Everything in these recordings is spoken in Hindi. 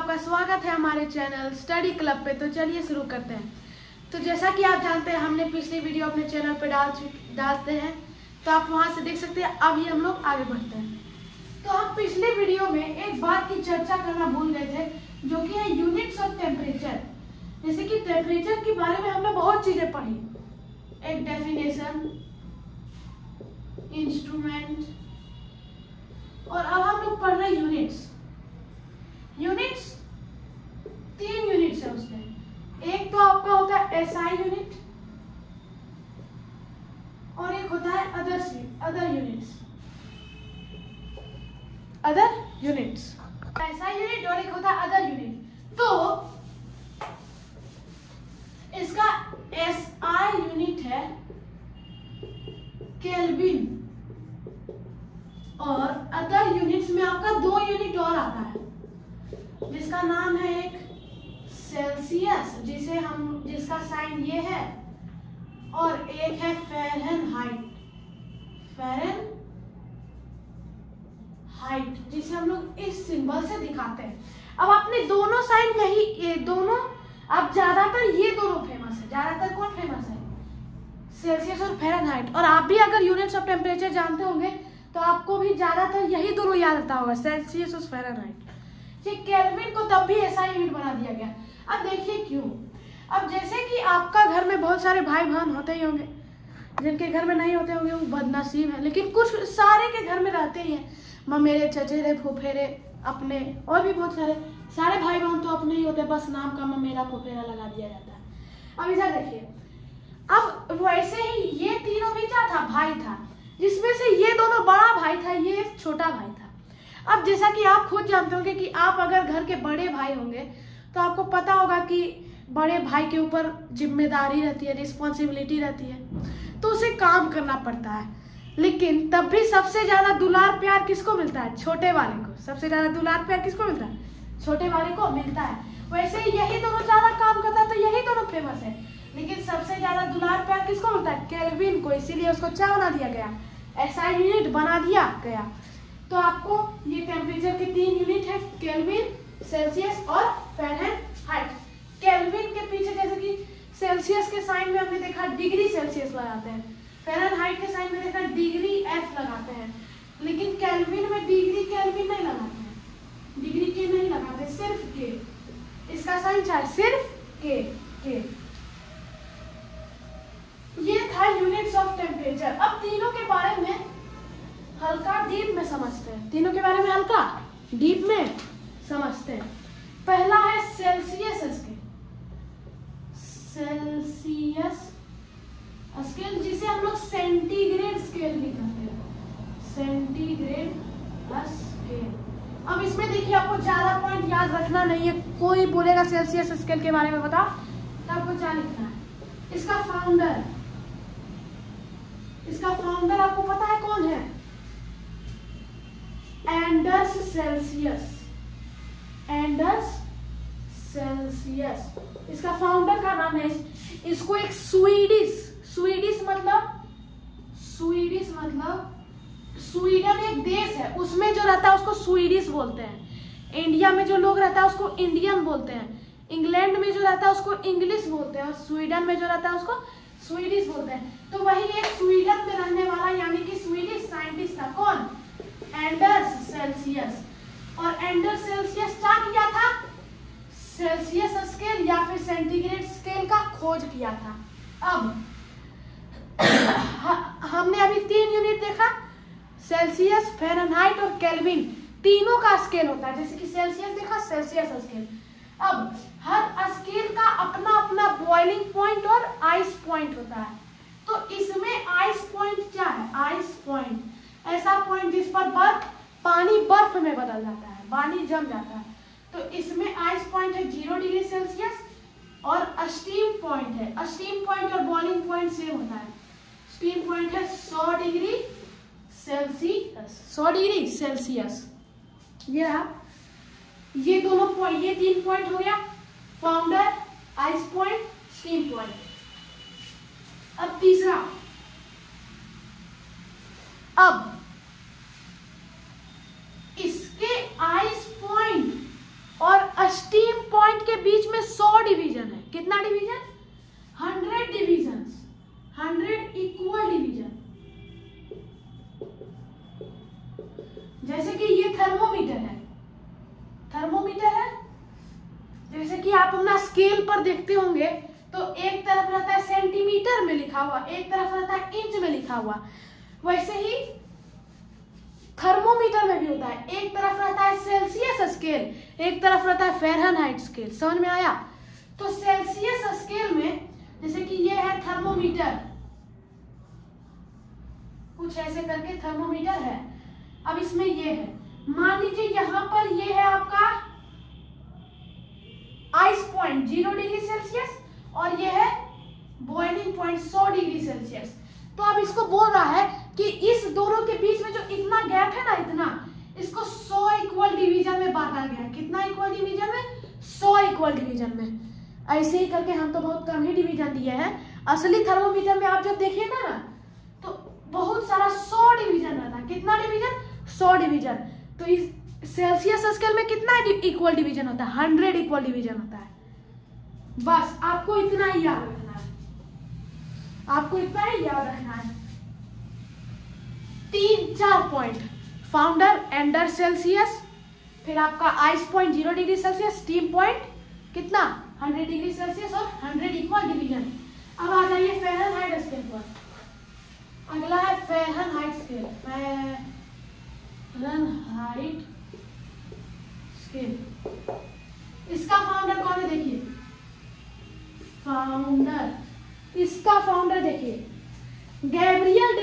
आपका स्वागत है हमारे चैनल स्टडी क्लब पे। तो चलिए शुरू करते हैं। तो जैसा कि आप जानते हैं हमने पिछली वीडियो अपने चैनल पे डालते हैं, तो आप वहां से देख सकते हैं। अभी हम लोग आगे बढ़ते हैं। तो हम पिछले वीडियो में एक बात की चर्चा करना भूल गए थे, जो कि है यूनिट्स ऑफ टेम्परेचर। जैसे कि टेम्परेचर के बारे में हमने बहुत चीजें पढ़ी, एक डेफिनेशन, इंस्ट्रूमेंट, और अब हम लोग पढ़ रहे हैं यूनिट्स। यूनिट्स 3 यूनिट्स है उसमें। एक तो आपका होता है एसआई यूनिट और एक होता है अदर यूनिट्स। एसआई यूनिट और एक होता है अदर यूनिट। तो इसका एसआई यूनिट है केल्विन, और अदर यूनिट्स में आपका 2 यूनिट और आता है, जिसका नाम है एक सेल्सियस, जिसका साइन ये है, और एक है फ़ारेनहाइट, जिसे हम लोग इस सिंबल से दिखाते हैं। अब आपने दोनों साइन ये दोनों, अब ज्यादातर ये दोनों फेमस है। ज्यादातर कौन फेमस है? सेल्सियस और फ़ारेनहाइट। और आप भी अगर यूनिट्स ऑफ टेम्परेचर जानते होंगे तो आपको भी ज्यादातर यही दोनों याद रहता होगा, सेल्सियस और फ़ारेनहाइट। ये केल्विन को तब भी ऐसा यूनिट बना दिया गया। अब देखिए क्यों। अब जैसे कि आपका घर में बहुत सारे भाई बहन होते ही होंगे, जिनके घर में नहीं होते होंगे वो बदनसीब है, लेकिन कुछ सारे के घर में रहते ही हैं। ममेरे, चचेरे, फुफेरे, अपने, और भी बहुत सारे भाई बहन तो अपने ही होते हैं, बस नाम का ममेरा फुफेरा लगा दिया जाता है। अब इधर देखिए, अब वैसे ही ये तीनों भी क्या था? भाई था, जिसमें से ये दोनों बड़ा भाई था, ये छोटा भाई था। अब जैसा कि आप खुद जानते होंगे कि आप अगर घर के बड़े भाई होंगे तो आपको पता होगा कि बड़े भाई के ऊपर जिम्मेदारी रहती है, रिस्पॉन्सिबिलिटी रहती है, तो उसे काम करना पड़ता है। लेकिन तब भी सबसे ज्यादा दुलार प्यार किसको मिलता है? छोटे वाले को। सबसे ज्यादा दुलार प्यार किसको मिलता है? छोटे वाले को मिलता है। वैसे ही यही दोनों ज्यादा काम करता है, तो यही दोनों फेमस है। लेकिन सबसे ज्यादा दुलार प्यार किसको मिलता है? केल्विन को। इसीलिए उसको क्या बना दिया गया? एसआई यूनिट बना दिया गया। तो आपको ये टेम्परेचर के 3 यूनिट है, केल्विन, सेल्सियस और फ़ारेनहाइट। केल्विन के पीछे जैसे कि सेल्सियस के साइन में हमने देखा डिग्री सेल्सियस लगाते हैं, फ़ारेनहाइट के साइन में देखा डिग्री एफ लगाते हैं, लेकिन केल्विन में डिग्री केल्विन नहीं लगाते हैं, डिग्री के नहीं लगाते, सिर्फ के। इसका साइन क्या है? सिर्फ के। ये था यूनिट्स ऑफ टेम्परेचर। अब तीनों के बारे में हल्का डीप में समझते हैं। तीनों के बारे में हल्का डीप में समझते हैं। पहला है सेल्सियस स्केल। सेल्सियस स्केल, जिसे हम लोग सेंटीग्रेड स्केल भी कहते हैं, सेंटीग्रेड स्केल। अब इसमें देखिए, आपको ज्यादा पॉइंट याद रखना नहीं है। कोई बोलेगा सेल्सियस स्केल के बारे में बताओ, तो आपको क्या लिखना है? इसका फाउंडर आपको पता है कौन है? Anders Celsius. इसका फाउंडर का नाम है। इसको एक स्वीडिश मतलब स्वीडन एक देश है, उसमें जो रहता है उसको स्वीडिश बोलते हैं। इंडिया में जो लोग रहता है उसको इंडियन बोलते हैं। इंग्लैंड में जो रहता है उसको इंग्लिश बोलते हैं, और स्वीडन में जो रहता है उसको स्वीडिश बोलते हैं। तो वही एक स्वीडन में रहने वाला यानी कि स्वीडिश साइंटिस्ट था। कौन? Anders Celsius. और एंडर्स सेल्सियस क्या किया था? सेल्सियस स्केल या फिर सेंटीग्रेड स्केल का खोज किया था। अब हमने अभी 3 यूनिट देखा, सेल्सियस, फ़ारेनहाइट और केल्विन। तीनों का स्केल होता है। जैसे कि सेल्सियस देखा, सेल्सियस स्केल। अब हर स्केल का अपना अपना बॉइलिंग पॉइंट और आइस पॉइंट होता है। तो इसमें आइस पॉइंट क्या है? आइस पॉइंट ऐसा पॉइंट जिस पर पानी बर्फ में बदल जाता है, पानी जम जाता है। तो इसमें आइस पॉइंट है 0 डिग्री सेल्सियस, और स्टीम पॉइंट है। स्टीम पॉइंट और बॉइलिंग पॉइंट सेम होता है। स्टीम पॉइंट है 100 डिग्री सेल्सियस। ये रहा, ये दोनों पॉइंट, ये 3 पॉइंट हो गया, founder, ice point, steam point. अब तीसरा, अब इसके आइस पॉइंट और के बीच में 100 डिवीजन है। कितना डिवीजन? 100 division, 100 equal division. जैसे कि ये थर्मोमीटर है, थर्मोमीटर है, जैसे कि आप अपना स्केल पर देखते होंगे तो एक तरफ रहता है सेंटीमीटर में लिखा हुआ, एक तरफ रहता है इंच में लिखा हुआ। वैसे ही थर्मोमीटर में भी होता है, एक तरफ रहता है सेल्सियस स्केल, एक तरफ रहता है फ़ारेनहाइट स्केल। समझ में आया? तो सेल्सियस स्केल में जैसे कि ये है थर्मोमीटर, कुछ ऐसे करके थर्मोमीटर है। अब इसमें ये है, मान लीजिए यहाँ पर ये है आपका आइस पॉइंट 0 डिग्री सेल्सियस और ये है बॉइलिंग पॉइंट 100 डिग्री सेल्सियस। तो अब इसको बोल रहा है कि इस दोनों के बीच में जो इतना गैप है ना, इतना, इसको 100 इक्वल डिवीजन में बांटा गया है। कितना इक्वल डिवीजन में? 100 इक्वल डिवीजन में। ऐसे ही करके हम तो बहुत कम ही डिवीजन दिए हैं। असली थर्मोमीटर में आप जब देखिएगा ना तो बहुत सारा 100 डिवीजन रहता है। कितना डिवीजन? 100 डिवीजन। तो इस सेल्सियस स्केल में कितना इक्वल डिवीजन होता है? 100 इक्वल डिवीजन होता है। बस आपको इतना ही याद रखना है, आपको इतना ही याद रखना है। 3-4 पॉइंट, फाउंडर, एंडर सेल्सियस, फिर आपका ice point 0 degree Celsius, steam point कितना 100 डिग्री सेल्सियस और 100 इक्वल डिवीजन। अब आ जाइए फ़ारेनहाइट स्केल पर। अगला है फ़ारेनहाइट स्केल। फ़ारेनहाइट स्केल, इसका फाउंडर कौन है? देखिए फाउंडर, इसका फाउंडर देखिए गैब्रियल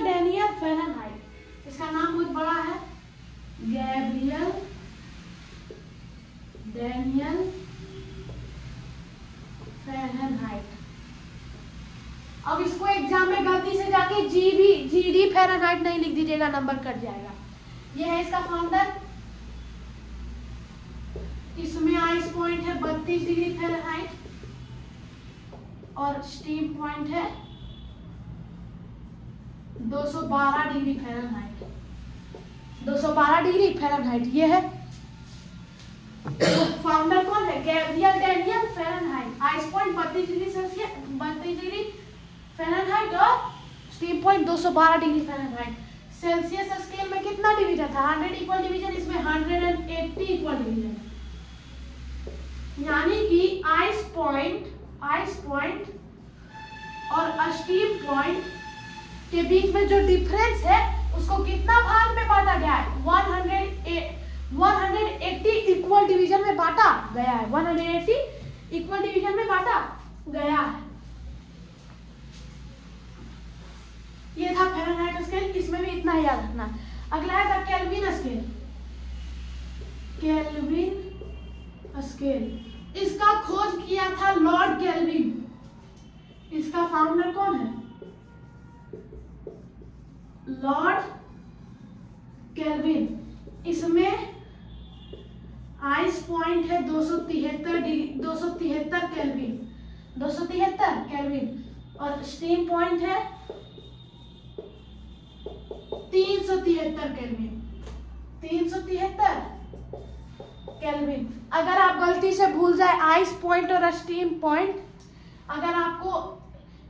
डैनियल फ़ारेनहाइट। इसका नाम बहुत बड़ा है, गैब्रियल डैनियल फ़ारेनहाइट। अब इसको एग्जाम में गलती से जाके जीडी फ़ारेनहाइट नहीं लिख दीजिएगा, नंबर कट जाएगा। यह है इसका फाउंडर। इसमें आइस पॉइंट है 32 डिग्री फ़ारेनहाइट और स्टीम पॉइंट है 212 डिग्री फ़ारेनहाइट। 212 डिग्री फ़ारेनहाइट ये है। फाउंडर कौन है? Gabriel Daniel Fahrenheit. Ice point 32 degree Celsius, 32 degree Fahrenheit और steam point 212 degree Fahrenheit. Celsius scale में कितना डिवीजन था? 100 इक्वल डिवीजन। इसमें 180 इक्वल डिवीजन, यानी कि आइस पॉइंट और स्टीम पॉइंट के बीच में जो डिफरेंस है उसको कितना भाग में बांटा गया है? 180 इक्वल डिवीजन में बांटा गया है। 180 इक्वल डिवीजन में बांटा गया है। ये था फ़ारेनहाइट स्केल, इसमें भी इतना ही याद रखना। अगला है केल्विन स्केल। केल्विन स्केल, इसका खोज किया था लॉर्ड केल्विन। इसका फाउंडर कौन है? Lord kelvin. इसमें आइस पॉइंट है 273 केल्विन और स्टीम पॉइंट है 373 केल्विन। अगर आप गलती से भूल जाए आइस पॉइंट और स्टीम पॉइंट, अगर आपको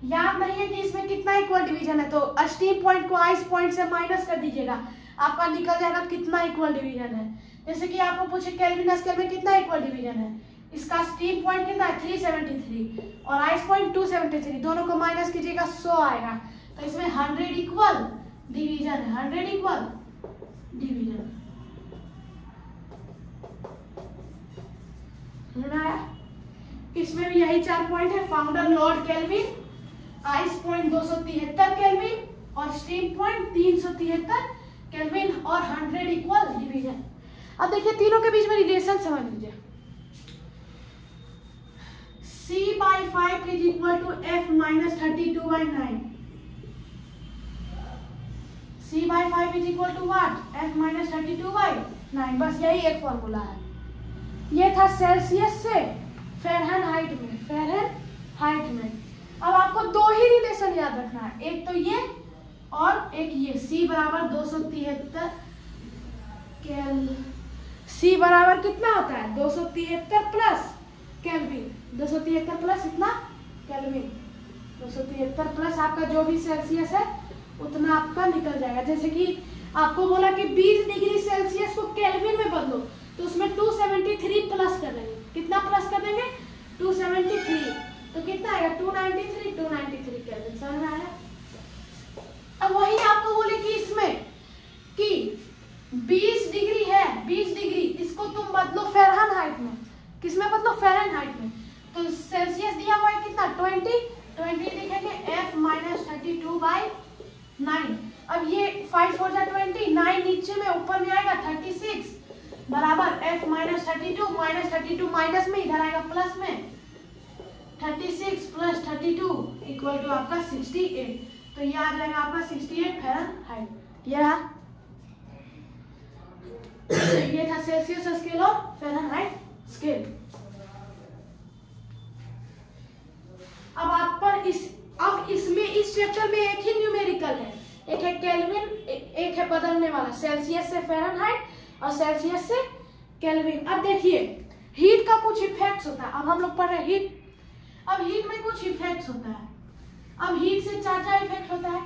याद नहीं है कि इसमें कितना इक्वल डिवीजन है, तो स्टीम पॉइंट को आइस पॉइंट से माइनस कर दीजिएगा, आपका निकल जाएगा कितना इक्वल डिवीजन है। जैसे कि आपको पूछे केल्विन स्केल में कितना इक्वल डिवीजन है, इसका स्टीम पॉइंट कितना है 373 और आइस पॉइंट 273, दोनों को माइनस कीजिएगा 100 आएगा। तो इसमें 100 इक्वल डिवीजन है, 100 इक्वल डिवीजन। इसमें भी यही 4 पॉइंट है, founder Lord kelvin, ice point 273 kelvin और स्टीम पॉइंट 373 केल्विन और 100 इक्वल डिवीजन। अब देखिए तीनों के बीच में रिलेशन समझ लीजिए। C/5 is equal to F minus 32/9. C/5 is equal to what? F minus 32/9। बस यही एक फॉर्मूला है। ये था सेल्सियस से फ़ारेनहाइट में। अब आपको दो ही रिलेशन याद रखना है, एक तो ये और एक ये। C बराबर 273 C बराबर कितना होता है 273 प्लस केल्विन, 273 प्लस इतना केल्विन, 273 प्लस आपका जो भी सेल्सियस है उतना आपका निकल जाएगा। जैसे कि आपको बोला कि 20 डिग्री सेल्सियस को केल्विन में बदलो, तो उसमें 273 प्लस कर देंगे। कितना प्लस कर देंगे 273, तो कितना आएगा 293 केल्विन। समझ में आया? अब वही आपको बोले कि इसमें कि 20 डिग्री है, 20 डिग्री इसको तुम बदलो फ़ारेनहाइट में। किसमें बदलो? फ़ारेनहाइट में। तो सेल्सियस दिया हुआ है कितना 20 लिखेंगे F माइनस 32/9। अब ये 5 4 जा 20, 9 नीचे में ऊपर में आएगा 36 बराबर F माइनस 32 माइनस में इधर आएगा प्लस में 36 प्लस 32 इक्वल टू आपका 68। तो ये आ जाएगा आपका 68 फ़ारेनहाइट। ये रहा, ये था सेल्सियस स्केल और फ़ारेनहाइट स्केल। अब आप पर इसमें इस चैप्टर में एक ही न्यूमेरिकल है, एक है केल्विन, एक है बदलने वाला सेल्सियस से फ़ारेनहाइट और सेल्सियस से केल्विन। अब देखिए हीट का कुछ इफेक्ट्स होता है। अब हम लोग पढ़ रहे हैं हीट। अब हीट में कुछ इफेक्ट्स होता है। अब हीट से चार इफेक्ट होता है।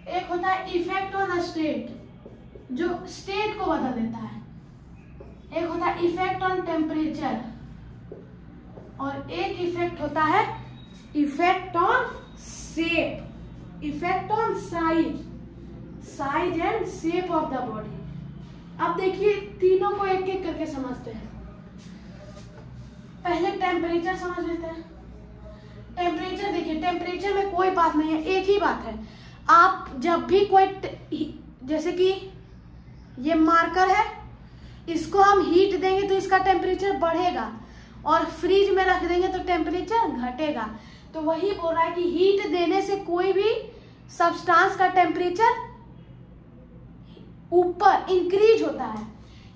एक होता है इफेक्ट ऑन स्टेट, जो स्टेट को बदल देता है। एक होता है इफेक्ट ऑन टेम्परेचर और एक इफेक्ट होता है effect on shape, effect on size and shape of the body. अब देखिए तीनों को एक एक करके समझते हैं। पहले टेम्परेचर समझ लेते हैं। टेम्परेचर देखिए, टेम्परेचर में कोई बात नहीं है, एक ही बात है। आप जब भी कोई जैसे कि ये मार्कर है, इसको हम हीट देंगे तो इसका टेम्परेचर बढ़ेगा और फ्रीज में रख देंगे तो टेम्परेचर घटेगा। तो वही बोल रहा है कि हीट देने से कोई भी सब्सटेंस का टेम्परेचर ऊपर इंक्रीज होता है।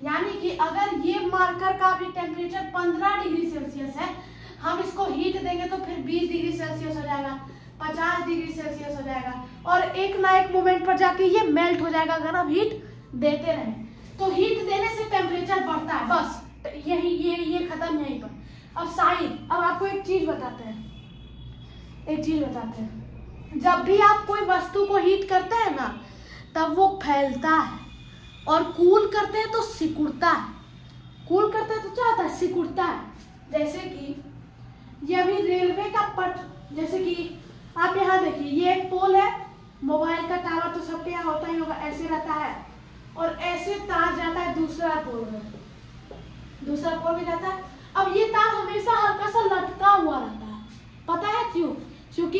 यानी कि अगर ये मार्कर का भी टेम्परेचर 15 डिग्री सेल्सियस है, हम इसको हीट देंगे तो फिर 20 डिग्री सेल्सियस हो जाएगा, 50 डिग्री सेल्सियस हो जाएगा और एक ना एक मोमेंट पर जाके ये मेल्ट हो जाएगा अगर हम हीट देते रहें। तो हीट देने से टेम्परेचर बढ़ता है, बस यही ये खत्म यहीं पर। अब साइज, अब आपको एक चीज बताते हैं, जब भी आप कोई वस्तु को हीट करते हैं ना, तब वो फैलता है और कूल करते हैं तो सिकुड़ता है। कूल करते हैं तो क्या होता है? सिकुड़ता है। जैसे कि ये अभी रेलवे का पट, जैसे कि आप यहाँ देखिए, ये एक पोल है, मोबाइल का टावर तो सबके यहाँ होता ही होगा, ऐसे रहता है और ऐसे तार जाता है दूसरा पोल में जाता है। अब ये तार हमेशा हल्का सा लटका हुआ रहता है। पता है क्यों? क्योंकि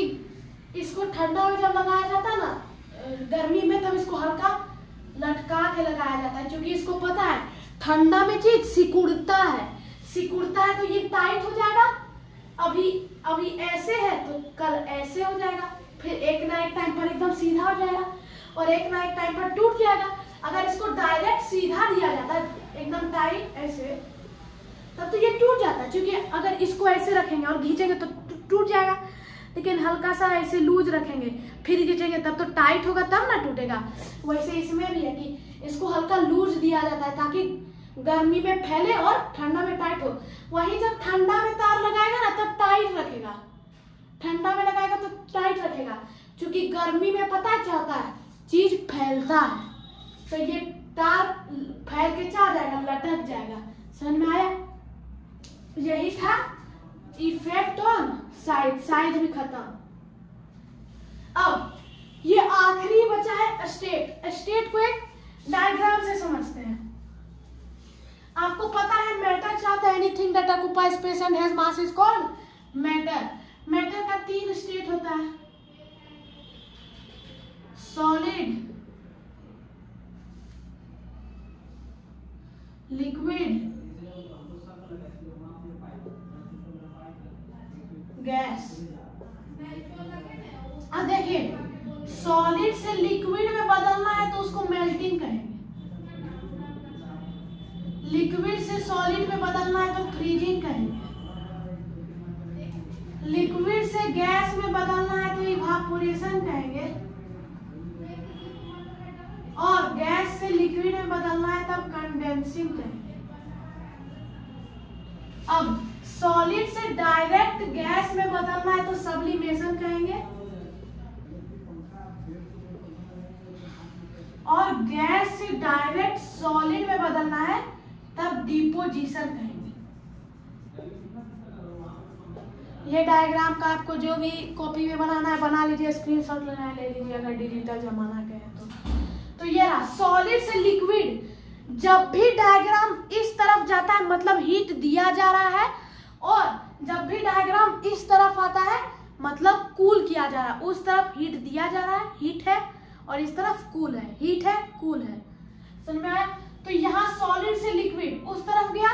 इसको ठंडा में जब लगाया जाता है ना, गर्मी में, तब इसको हल्का लटका के लगाया जाता है, क्योंकि इसको पता है ठंडा में चीज सिकुड़ता है तो ये टाइट हो जाएगा। अभी ऐसे है तो कल ऐसे हो जाएगा, फिर एक ना एक टाइम पर एकदम सीधा हो जाएगा और एक ना एक टाइम पर टूट जाएगा। अगर इसको डायरेक्ट सीधा दिया जाता है एकदम टाइट ऐसे, तब तो ये टूट जाता है, क्योंकि अगर इसको ऐसे रखेंगे और खींचेंगे तो टूट जाएगा। लेकिन हल्का सा ऐसे लूज रखेंगे फिर खींचेंगे तब तो टाइट होगा, तब ना टूटेगा। वैसे इसमें भी है कि इसको हल्का लूज दिया जाता है ताकि गर्मी में फैले और ठंडा में टाइट हो। वहीं जब ठंडा में तार लगाएगा ना, तब टाइट रखेगा, ठंडा में लगाएगा तो टाइट रखेगा, क्योंकि गर्मी में पता है क्या होता है, चीज फैलता है, तो ये तार फैल के क्या जाएगा, लटक जाएगा। समझ में आया? यही था इफेक्ट ऑन साइज भी खत्म। अब ये आखिरी बचा है स्टेट को एक डायग्राम से समझते हैं। आपको पता है मैटर क्या होता है? Anything that occupies space and has mass is called matter. Matter का 3 स्टेट होता है, सॉलिड, लिक्विड, गैस। अब देखिए, सॉलिड से लिक्विड में बदलना है तो उसको मेल्टिंग कहेंगे, लिक्विड से सॉलिड में बदलना है तो फ्रीजिंग कहेंगे, लिक्विड से गैस में बदलना है तो इवापोरेशन कहेंगे, और गैस से लिक्विड में बदलना है तब कंडेंसिंग कहेंगे। अब सॉलिड से डायरेक्ट गैस में बदलना है तो सब्लिमेशन कहेंगे, और गैस से डायरेक्ट सॉलिड में बदलना है तब डिपोजिशन कहेंगे। ये डायग्राम का आपको जो भी कॉपी में बनाना है बना लीजिए, स्क्रीनशॉट लेना है ले लीजिए अगर डिजिटल जमाना के है तो ये रहा सॉलिड से लिक्विड। जब भी डायग्राम इस तरफ जाता है मतलब हीट दिया जा रहा है, और जब भी डायग्राम इस तरफ आता है मतलब कूल किया जा रहा है। उस तरफ हीट दिया जा रहा है, हीट है, और इस तरफ कूल है, हीट है, कूल है। समझ में आया? तो यहाँ सॉलिड से लिक्विड उस तरफ गया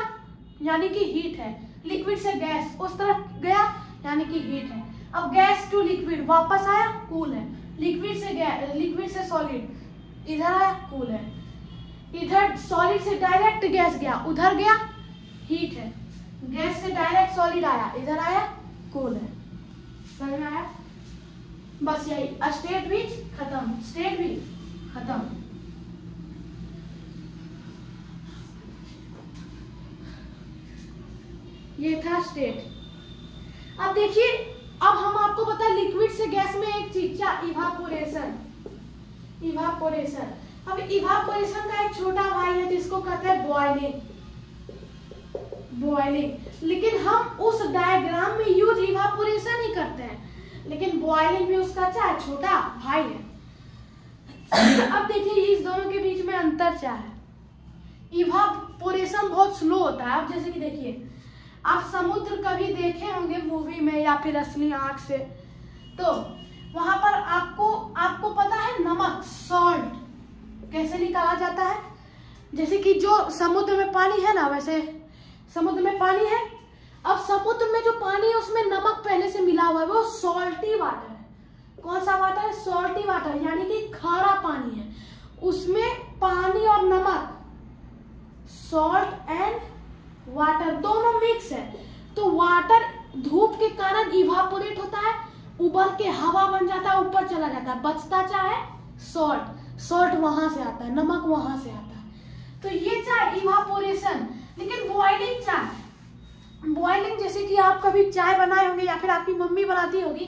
यानी कि हीट है, लिक्विड से गैस उस तरफ गया यानी कि हीट है। अब गैस टू लिक्विड वापस आया, कूल है। लिक्विड से गैस, लिक्विड से सॉलिड इधर आया, कूल है। इधर सॉलिड से डायरेक्ट गैस गया, उधर गया, हीट है। गैस से डायरेक्ट सॉलिड आया, इधर आया, कूल है। समझ में आया? बस यही, स्टेट भी खत्म, स्टेट भी खत्म। ये था स्टेट। अब देखिए, अब हम आपको पता है लिक्विड से गैस में एक चीज क्या, इवापोरेशन। इवापोरेशन, अब इवापोरेशन का एक छोटा भाई है जिसको कहते हैं बॉइलिंग। बॉइलिंग, लेकिन हम उस डायग्राम में यूज इवापोरेशन ही करते हैं, लेकिन बॉइलिंग भी उसका क्या है, छोटा भाई है। अब देखिए इस दोनों के बीच में अंतर क्या है। इवापोरेशन बहुत स्लो होता है। अब जैसे कि देखिए, आप समुद्र कभी देखे होंगे मूवी में या फिर असली आंख से, तो वहां पर आपको पता है नमक, सॉल्ट कैसे निकाला जाता है। जैसे कि जो समुद्र में पानी है ना, वैसे समुद्र में पानी है। अब समुद्र में जो पानी है उसमें नमक पहले से मिला हुआ है, वो सॉल्टी वाटर है। कौन सा वाटर है, सॉल्टी वाटर, यानी कि खारा पानी है। उसमें पानी और नमक, सॉल्ट एंड वाटर दोनों मिक्स है। तो वाटर धूप के कारण इवापोरेट होता है, उबल के हवा बन जाता है, ऊपर चला जाता है, बचता क्या है, सॉल्ट। सॉल्ट वहां से आता है, नमक वहां से आता है। तो ये चाय इवापोरेशन। लेकिन बॉइलिंग चाय, बॉइलिंग जैसे कि आप कभी चाय बनाए होंगे या फिर आपकी मम्मी बनाती होगी,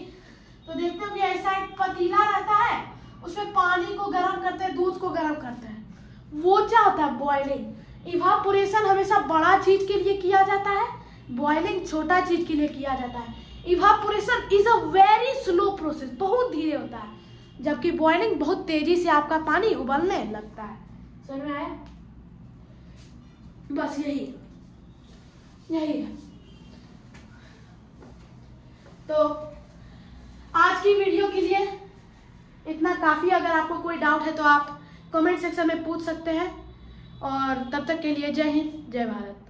तो देखते हो कि ऐसा एक पतीला रहता है, उसमें पानी को गर्म करते हैं, दूध को गर्म करते हैं, वो क्या होता है, बॉइलिंग। इवापोरेशन हमेशा बड़ा चीज के लिए किया जाता है, बॉइलिंग छोटा चीज के लिए किया जाता है। Evaporation is a very slow process, बहुत धीरे होता है, जबकि बॉइलिंग बहुत तेजी से आपका पानी उबलने लगता है। समझ में आया? बस यही है। तो आज की वीडियो के लिए इतना काफी। अगर आपको कोई डाउट है तो आप कमेंट सेक्शन में पूछ सकते हैं, और तब तक के लिए जय हिंद, जय भारत।